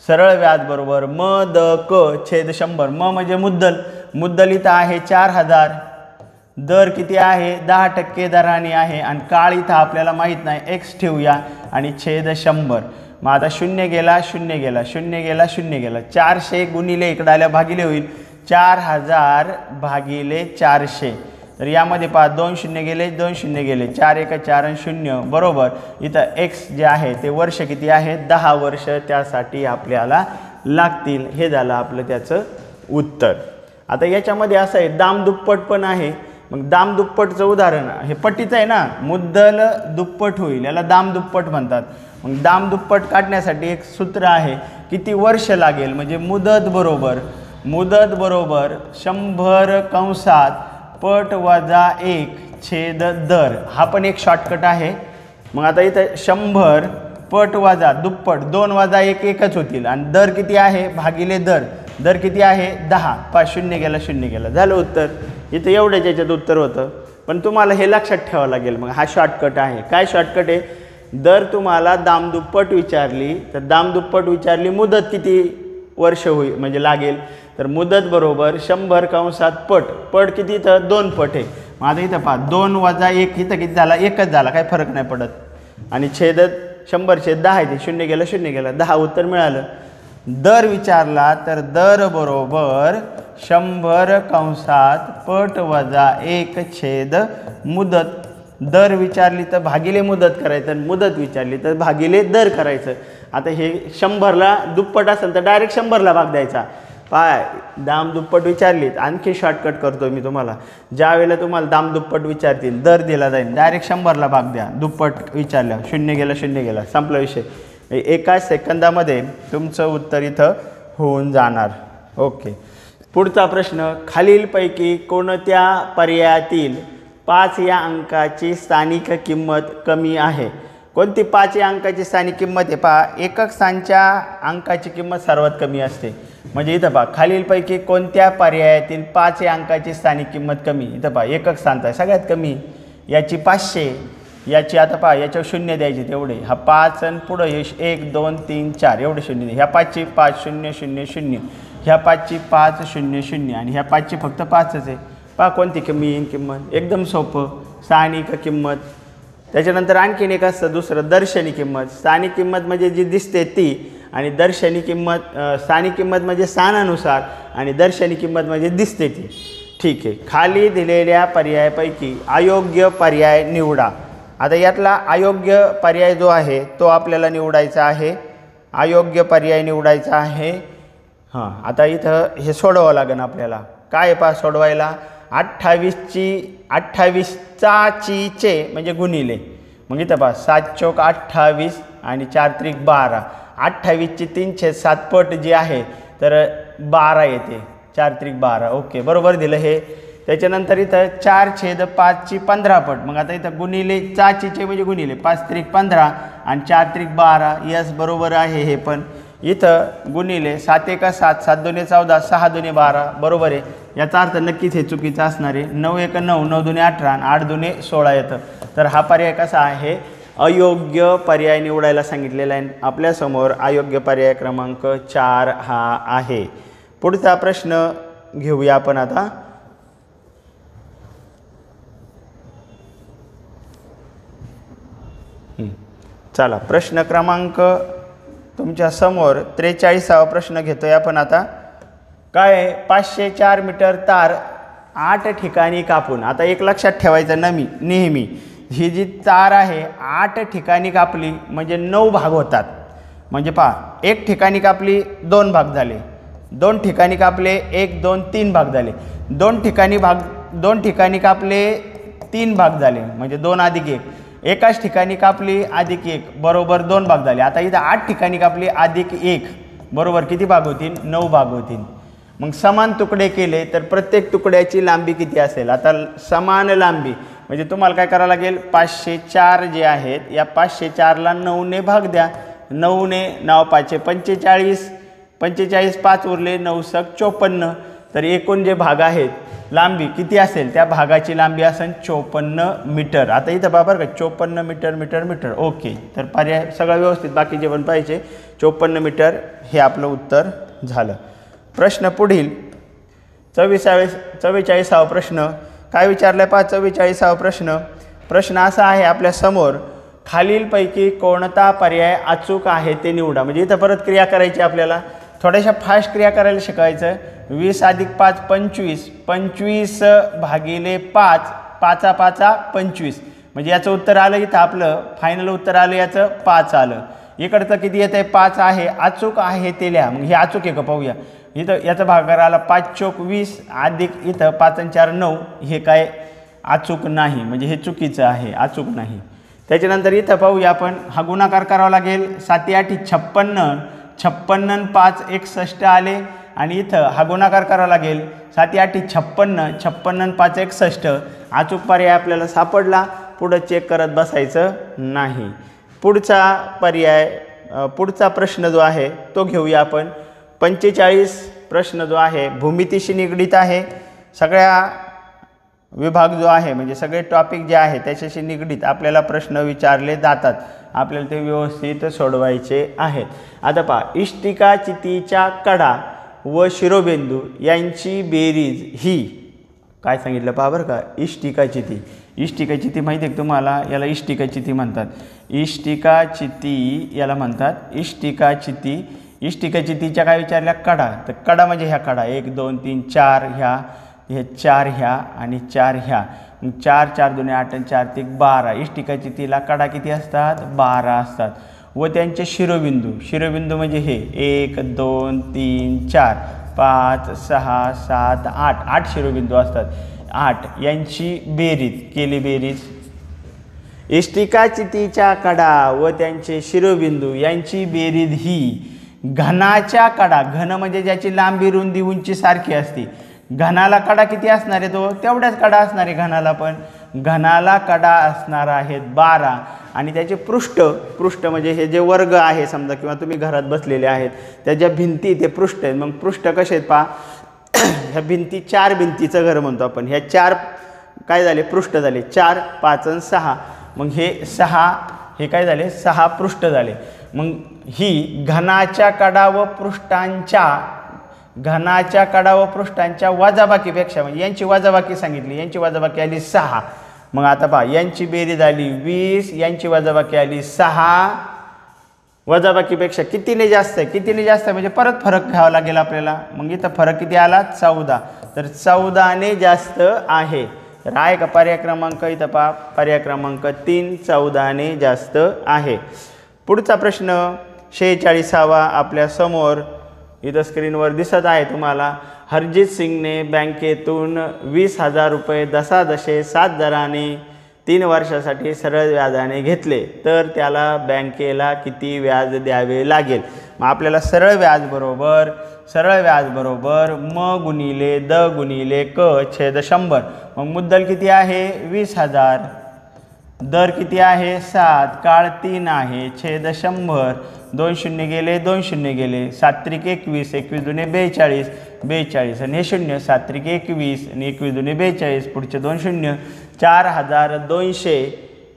सरळ व्याज बरोबर म द क छेद 100, म म्हणजे मुद्दल इथं आहे 4000, दर किती आहे 10% दराने आहे, आणि काळ इथं आपल्याला माहीत नाही x ठेवूया आणि छेद 100। मग आता 0 गेला 0 गेला 0 गेला 0 गेला, 400 गुणिले इकडे आल्या भागिले होईल 4000 भागिले 400। तर यामध्ये पहा 2 0 गेले 2 0 गेले, 4 1 4 आणि 0 बरोबर। इथं x जे आहे ते वर्ष किती आहे 10 वर्ष त्यासाठी आपल्याला लागतील, हे झालं आपलं त्याचं उत्तर। आता याच्यामध्ये असं आहे दाम दुप्पट पण आहे, मग दाम दुप्पटचं उदाहरण हे पट्टीचं आहे ना, मुद्दल दुप्पट होईल याला दाम दुप्पट म्हणतात। मग दाम दुप्पट काढण्यासाठी एक सूत्र आहे, किती वर्ष लागेल म्हणजे मुदत बरोबर 100 कंसात पट वजा 1 छेद दर, हा पण एक शॉर्टकट आहे। मग आता इथं 100 पट वजा दुप्पट 2 वजा 1 एकच होतील, आणि दर किती आहे भागिले दर किती आहे 10, 0 गेला 0 गेला, झालं उत्तर। इथं एवढ्याच याच्यात उत्तर होतं, पण तुम्हाला हे लक्षात ठेवावं लागेल। मग हा शॉर्टकट आहे, काय शॉर्टकट आहे, दर तुम्हाला दामदुप्पट विचारली तर दामदुप्पट विचारली मुदत किती वर्ष होईल म्हणजे लागेल, तर मुदत बरोबर 100 कंसात पट किती इथं 2 पट आहे। मग आता इथं पहा 2 वजा 1 इथं किती झाला एकच झाला, काही फरक नाही पडत, आणि छेद 100/10 आहे ते 0 गेला 0 गेला 10 उत्तर मिळालं। दर विचारला तर दर बरोबर 100 कंसात पट वजा 1 छेद मुदत, दर विचारली तर भागिले मुदत करायचं आणि मुदत विचारली तर भागिले दर करायचं. आता हे 100ला दुप्पट असेल तर डायरेक्ट 100ला भाग द्यायचा. पाय दाम दुप्पट विचारलीत, आणखी शॉर्टकट करतो मी तुम्हाला. ज्या वेळेला तुम्हाला दाम दुप्पट विचारतील, दर दिला जाईल, डायरेक्ट 100ला भाग द्या. दुप्पट विचारलं, 0 गेला, संपला विषय. एका सेकंदामध्ये तुमचं उत्तर इथं होऊन जाणार. ओके. पुढचा प्रश्न, खालीलपैकी कोणत्या पर्यायातील 5 या अंकाची स्थानिक किंमत कमी आहे? कोणती 5 या अंकाची स्थानिक किंमत आहे? पहा, एकक स्थानच्या अंकाची किंमत सर्वात कमी असते. म्हणजे इथं पहा, खालीलपैकी कोणत्या पर्यायातील 5 या अंकाची स्थानिक किंमत कमी? इथं पहा, एकक स्थानचा सगळ्यात कमी, याची 500, याची आता पहा याच्यावर 0 द्यायचे तेवढे. हा 5 आणि पुढं हे 1 2 3 4 एवढे 0 दे. ह्या 5ची 5 0 0 0, ह्या 5ची 5 0 0 आणि ह्या 5ची फक्त 5च आहे. पहा कोणती कमी येईल किंमत? एकदम सोपं, स्थानिक किंमत. त्याच्यानंतर आणखीन एक असतं दुसरं, दर्शनी किंमत. स्थानिक किंमत म्हणजे जी दिसते ती, आणि दर्शनी किंमत, स्थानिक किंमत म्हणजे स्थानानुसार, आणि दर्शनी किंमत म्हणजे दिसते ती. ठीक आहे. खाली दिलेल्या पर्यायापैकी अयोग्य पर्याय निवडा. आता यातला अयोग्य पर्याय जो आहे तो आपल्याला निवडायचा आहे. अयोग्य पर्याय निवडायचा आहे. हां, आता इथं हे सोडवावं लागेल आपल्याला. काय पहा सोडवायला? 28चे म्हणजे गुणिले. मग इथं पहा 7 चौक 28 आणि 4 त्रिक 12. 28ची 3/7 पट जी आहे तर 12 येते. 4 त्रिक 12. ओके, बरोबर दिलं हे. त्याच्यानंतर इथं 4/5ची 15 पट. मग आता इथं गुणिले 4चे म्हणजे गुणिले 5 त्रिक 15 आणि 4 त्रिक 12. यस, बरोबर आहे हे पण. इथं गुणिले 7 एका 7, 7 दुने 14, 6 दुने 12. बरोबर आहे. याचा अर्थ नक्कीच हे चुकीचं असणार आहे. 9 एका 9, 9 दुने 18 आणि 8 दुने 16 येतं. तर हा पर्याय कसा आहे? अयोग्य पर्याय निवडायला सांगितलेला आहे. आपल्यासमोर अयोग्य पर्याय क्रमांक 4 हा आहे. पुढचा प्रश्न घेऊया आपण आता. चला, प्रश्न क्रमांक तुमच्या समोर 43वा प्रश्न घेतोय आपण आता. काय? 504 मीटर तार 8 ठिकाणी कापून. आता एक लक्षात ठेवायचं नेहमी, ही जी तार आहे 8 ठिकाणी कापली म्हणजे 9 भाग होतात. म्हणजे पहा, एक ठिकाणी कापली 2 भाग झाले, 2 ठिकाणी कापले 1 2 3 भाग झाले, 2 ठिकाणी कापले 3 भाग झाले म्हणजे 2 अधिक 1. एकाच ठिकाणी कापली अधिक 1 बरोबर 2 भाग झाले. आता इथं 8 ठिकाणी कापली अधिक 1 बरोबर किती भाग होतील? 9 भाग होतील. मग समान तुकडे केले तर प्रत्येक तुकड्याची लांबी किती असेल? आता समान लांबी म्हणजे तुम्हाला काय करावं लागेल? 504 जे आहेत या 504ला 9ने भाग द्या. 9ने 9 5 45, 45 5 उरले 9 सक 54. तर एकूण जे भाग आहेत लांबी किती असेल? त्या भागाची लांबी असेल 54 मीटर. आता इथं बघा बरं का, 54 मीटर मीटर मीटर. ओके, तर पर्याय सगळं व्यवस्थित, बाकीचे पण पाहिजे. 54 मीटर हे आपलं उत्तर झालं. प्रश्न पुढील 44वा प्रश्न काय विचारलाय? 44वा प्रश्न असा आहे आपल्या समोर, खालीलपैकी कोणता पर्याय अचूक आहे ते निवडा. म्हणजे इथं परत क्रिया करायची आपल्याला, थोड्याशा फास्ट क्रिया करायला शिकायचं. 20 अधिक 5 25, 25 भागिले 5, 5 5 25. म्हणजे याचं उत्तर आलं इथं, आपलं फायनल उत्तर आलं याचं 5 आलं. इकडचं किती येतं आहे? 5 आहे. अचूक आहे ते लिहा. मग हे अचूक आहे का पाहूया. इथं याचा भागाकार आला 5 चौक 20 अधिक इथं 5 आणि 4 9. हे काय अचूक नाही, म्हणजे हे चुकीचं आहे, अचूक नाही. त्याच्यानंतर इथं पाहूया आपण, हा गुणाकार करावा लागेल. 7 8 56, 56 आणि 5 61 आले. आणि इथं हा गुणाकार करावा लागेल. 7 8 56, 56 आणि 5 61. अचूक पर्याय आपल्याला सापडला. पुढं चेक करत बसायचं नाही. पुढचा प्रश्न जो आहे तो घेऊया आपण. 45 प्रश्न जो आहे भूमितीशी निगडीत आहे. सगळ्या विभाग जो आहे म्हणजे सगळे टॉपिक जे आहे त्याच्याशी निगडीत आपल्याला प्रश्न विचारले जातात. आपल्याला ते व्यवस्थित सोडवायचे आहेत. आता पहा, इष्टिका चितीच्या कडा व शिरोबिंदू यांची बेरीज ही काय सांगितलं पहा बरं का. इष्टिका चिती, इष्टिका चिती माहिती आहे तुम्हाला? याला इष्टिका चिती म्हणतात. इष्टिका चिती याला म्हणतात. इष्टिका चिती, इष्टिका चितीच्या काय विचारल्या? कडा. तर कडा म्हणजे ह्या कडा 1 2 3 4 ह्या, हे 4 ह्या आणि 4 ह्या. 4 4 दुने 8 आणि 4 3 12 इष्टिकाची तिला कडा किती असतात 12 असतात व त्यांचे शिरोबिंदू म्हणजे हे 1 2 3 4 5 6 7 8 8 शिरोबिंदू असतात 8 यांची बेरीज केली बेरीज इष्टिकाचितीच्या कडा व त्यांचे शिरोबिंदू यांची बेरीज ही घनाच्या कडा घन म्हणजे ज्याची लांबी रुंदी उंची सारखी असते घनाला कडा किती असणार आहे तो तेवढ्याच कडा असणार आहे घनाला पण घनाला कडा असणार आहेत 12 आणि त्याचे पृष्ठ म्हणजे हे जे वर्ग आहे समजा किंवा तुम्ही घरात बसलेले आहेत त्याच्या भिंती ते पृष्ठ आहेत मग पृष्ठ कसे आहेत पहा ह्या भिंती 4 भिंतीचं घर म्हणतो आपण ह्या 4 काय झाले पृष्ठ झाले 4 5 आणि 6 मग हे 6 हे काय झाले 6 पृष्ठ झाले मग ही घनाच्या कडा व पृष्ठांच्या वजाबाकीपेक्षा म्हणजे यांची वजाबाकी सांगितली यांची वजाबाकी आली 6 मग आता पहा यांची बेरीज आली 20 यांची वजाबाकी आली 6 वजाबाकीपेक्षा कितीने जास्त आहे म्हणजे परत फरक घ्यावा लागेल आपल्याला मग इथं फरक किती आला 14 तर 14 ने जास्त आहे तर आहे का पर्याय क्रमांक इथं पहा पर्याय क्रमांक 3 14 ने जास्त आहे पुढचा प्रश्न 46वा आपल्या समोर इथं स्क्रीनवर दिसत आहे तुम्हाला हरजित सिंगने बँकेतून 20,000 रुपये 7 दराने 3 वर्षासाठी सरळ व्याजाने घेतले तर त्याला बँकेला किती व्याज द्यावे लागेल मग आपल्याला सरळ व्याज बरोबर म गुणिले द गुणिले क छेद 100 मग मुद्दल किती आहे 20,000 दर किती आहे 7 काळ 3 आहे छेद 100 2 शून्य गेले 2 शून्य गेले 7 त्रिक 21 21 दुने 42 आणि हे शून्य 7 त्रिक 21 आणि 21 दुने 42 पुढचे 2 शून्य 4,200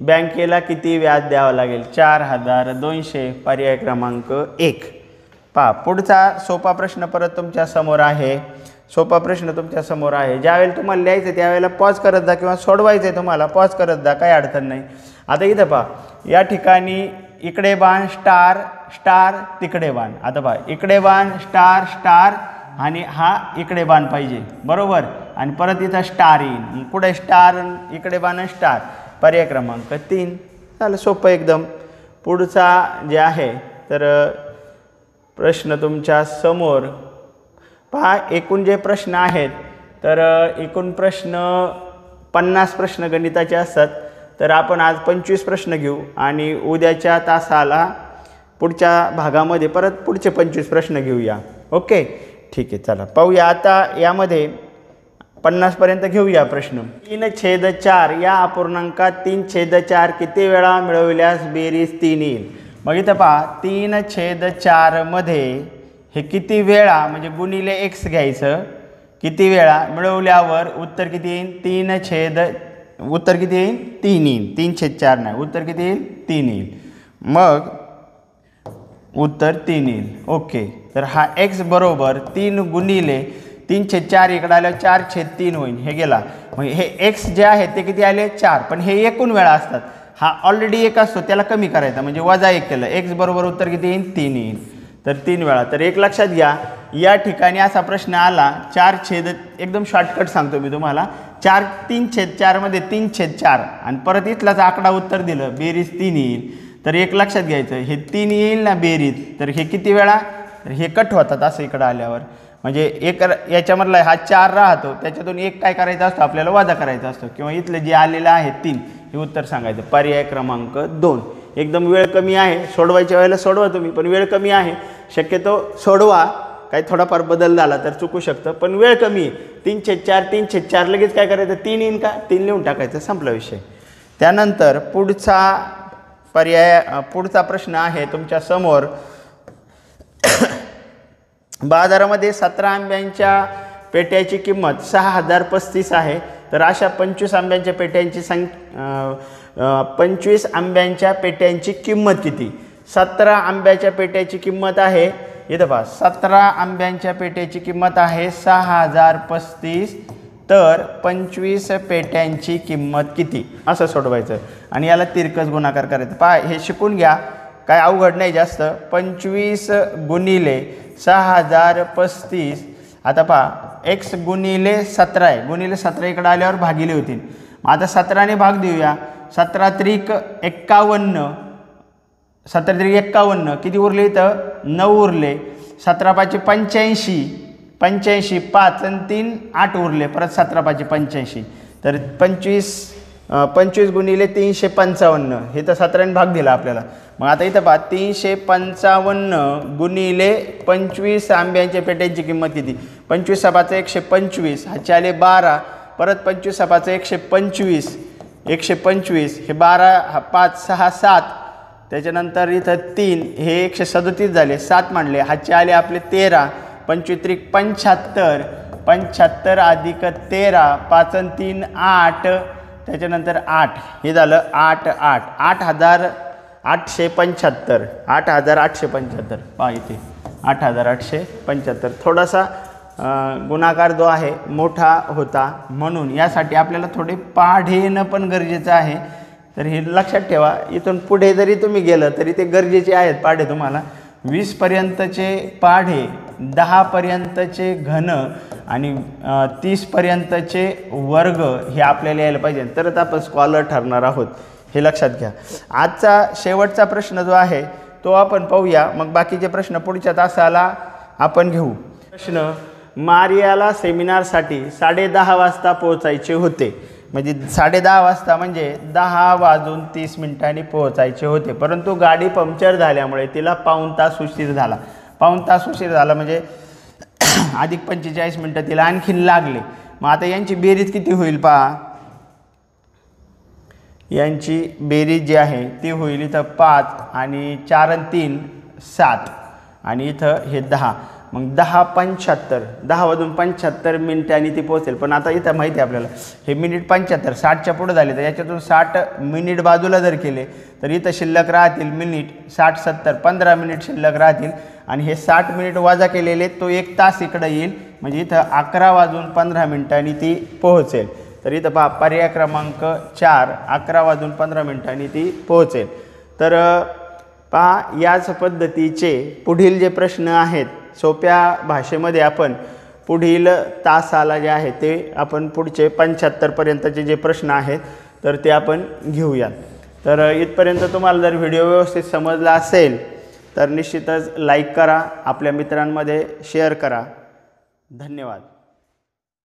बँकेला किती व्याज द्यावं लागेल 4,200 पर्याय क्रमांक 1 पहा पुढचा सोपा प्रश्न परत तुमच्या समोर आहे ज्यावेळेला तुम्हाला लिहायचं त्यावेळेला पॉज करत जा किंवा सोडवायचं आहे तुम्हाला पॉज करत जा काही अडचण नाही आता इथं पहा या ठिकाणी इकडे बाण स्टार तिकडे बाण आता पहा इकडे बाण स्टार आणि हा इकडे बाण पाहिजे बरोबर आणि परत इथं स्टार येईन पुढे स्टार इकडे बाण स्टार पर्याय क्रमांक 3 झालं सोपं एकदम पुढचा जे आहे तर प्रश्न तुमच्या समोर पहा एकूण जे प्रश्न आहेत तर एकूण प्रश्न 50 प्रश्न गणिताचे असतात तर आपण आज 25 प्रश्न घेऊ आणि उद्याच्या तासाला पुढच्या भागामध्ये परत पुढचे 25 प्रश्न घेऊया ओके ठीक आहे चला पाहूया आता यामध्ये 50 पर्यंत घेऊया प्रश्न 3/4 या अपूर्णांकात 3/4 किती वेळा मिळवल्यास बेरीज 3 येईल मग इथं पहा 3/4 मध्ये हे किती वेळा म्हणजे गुणिले x घ्यायचं किती वेळा मिळवल्यावर उत्तर किती येईल उत्तर किती येईल 3 येईल 3/4 नाही उत्तर किती येईल 3 येईल मग उत्तर 3 येईल ओके तर हा x बरोबर 3 गुणिले 3/4 इकडे आल्यावर 4/3 होईल हे गेला मग हे x जे आहे ते किती आले 4 पण हे एकूण वेळा असतात हा ऑलरेडी 1 असतो त्याला कमी करायचा म्हणजे वजा 1 केलं x बरोबर उत्तर किती येईल 3 येईल तर 3 वेळा तर एक लक्षात घ्या या ठिकाणी असा प्रश्न आला 4 एकदम शॉर्टकट सांगतो मी तुम्हाला 3/4 मध्ये 3/4 आणि परत इथलाच आकडा उत्तर दिलं बेरीज 3 येईल तर एक लक्षात घ्यायचं हे 3 येईल ना बेरीज तर हे किती वेळा तर हे कट होतात असं इकडं आल्यावर म्हणजे एक याच्यामधला हा 4 राहतो त्याच्यातून एक काय करायचं असतो आपल्याला वजा करायचा असतो किंवा इथलं जे आलेलं आहे 3 हे उत्तर सांगायचं पर्याय क्रमांक 2 एकदम वेळ कमी आहे सोडवायच्या वेळेला सोडवा तुम्ही पण वेळ कमी आहे शक्यतो सोडवा काही थोडाफार बदल झाला तर चुकू शकतं पण वेळ कमी आहे 3/4 लगेच काय करायचं 3 येईन का 3 लिहून टाकायचं संपला विषय त्यानंतर पुढचा प्रश्न आहे तुमच्या समोर बाजारामध्ये 17 आंब्यांच्या पेट्याची किंमत 6,035 आहे तर अशा 25 आंब्यांच्या पेट्यांची किंमत किती 17 आंब्याच्या पेट्याची किंमत आहे इथं पहा 17 आंब्यांच्या पेट्याची किंमत आहे 6,035 तर 25 पेट्यांची किंमत किती असं सोडवायचं आणि याला तिरकस गुणाकार करायचं पहा हे शिकून घ्या काय अवघड नाही जास्त 25 गुणिले 6,035 आता पहा x गुणिले 17 आहे गुणिले 17 इकडे आल्यावर भागिले होतील मग आता 17ने भाग देऊया. 17 त्रिक 51, 17 त्रिक 51 किती उरले इथं 9 उरले. 17 पाचे 85, 85 5 आणि 3 8 उरले. परत 17 पाचे 85 तर 25 गुणिले 355 हे तर 17ने भाग दिला आपल्याला. मग आता इथं पहा 355 गुणिले 25 आंब्यांच्या पेट्यांची किंमत किती 25 सपाचं 125 हाचे आले 12 परत 25 सपाचं 125 125 हे 12 हा 5 6 7 त्याच्यानंतर इथं 3 हे 137 झाले 7 मांडले हाचे आले आपले 13 25 त्रिक 75 75 अधिक 13 5 आणि 3 8 त्याच्यानंतर 8 हे झालं 8 8 8875 8875 पहा इथे 8875. थोडासा गुणाकार जो आहे मोठा होता म्हणून यासाठी आपल्याला थोडे पाढे येणं पण गरजेचं आहे. तर हे लक्षात ठेवा. इथून पुढे जरी तुम्ही गेलं तरी ते गरजेचे आहेत पाढे. तुम्हाला 20 पर्यंतचे पाढे 10 पर्यंतचे घन आणि 30 पर्यंतचे वर्ग हे आपल्याला यायला पाहिजे तरच आपण स्कॉलर ठरणार आहोत. हे लक्षात घ्या. आजचा शेवटचा प्रश्न जो आहे तो आपण पाहूया. मग बाकीचे प्रश्न पुढच्या तासाला आपण घेऊ. प्रश्न मारियाला सेमिनारसाठी 10:30 वाजता पोहोचायचे होते. म्हणजे 10:30 वाजता म्हणजे 10:30 पोहोचायचे होते. परंतु गाडी पंक्चर झाल्यामुळे तिला पाऊण तास उशीर झाला. पाऊण तास उशीर झाला म्हणजे अधिक 45 मिनटं तिला आणखीन लागले. मग आता यांची बेरीज किती होईल पहा. यांची बेरीज जी आहे ती होईल इथं 5 आणि 4 आणि 3 7 आणि इथं हे 10. मग 10:75 10 वाजून 75 मिनिटांनी ती पोहोचेल. पण आता इथं माहिती आहे आपल्याला हे मिनिट 75 60च्या पुढे झाले तर याच्यातून 60 मिनिट बाजूला जर केले तर इथं शिल्लक राहतील मिनिट 60 70 15 मिनिट शिल्लक राहतील आणि हे 60 मिनिट वजा केलेले तो 1 तास इकडे येईल. म्हणजे इथं 11:15 ती पोहोचेल. तर इथं पहा पर्याय क्रमांक 4 11:15 ती पोहोचेल. तर पहा याच पद्धतीचे पुढील जे प्रश्न आहेत सोप्या भाषेमध्ये आपण पुढील तासाला जे आहे ते आपण पुढचे 75 पर्यंतचे जे प्रश्न आहेत तर ते आपण घेऊयात. तर इथपर्यंत तुम्हाला जर व्हिडिओ व्यवस्थित समजला असेल तर निश्चितच लाईक करा, आपल्या मित्रांमध्ये शेअर करा. धन्यवाद.